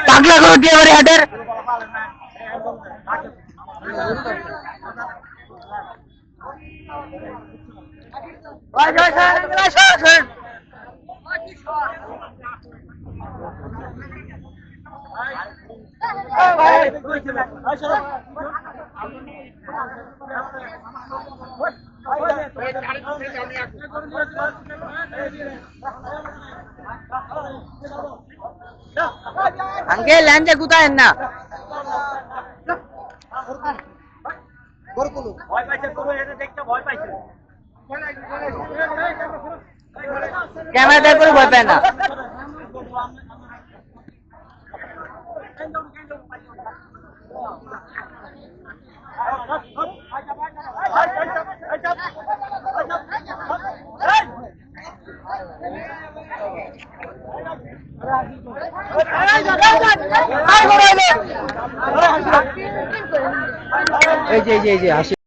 পাগলা গরু দিয়ে বাড়ি হাটের আঙ্কেল ল্যান্ডে কোথায় না ক্যামেরা দেখ করে ভয় পায় না এই যে হাসি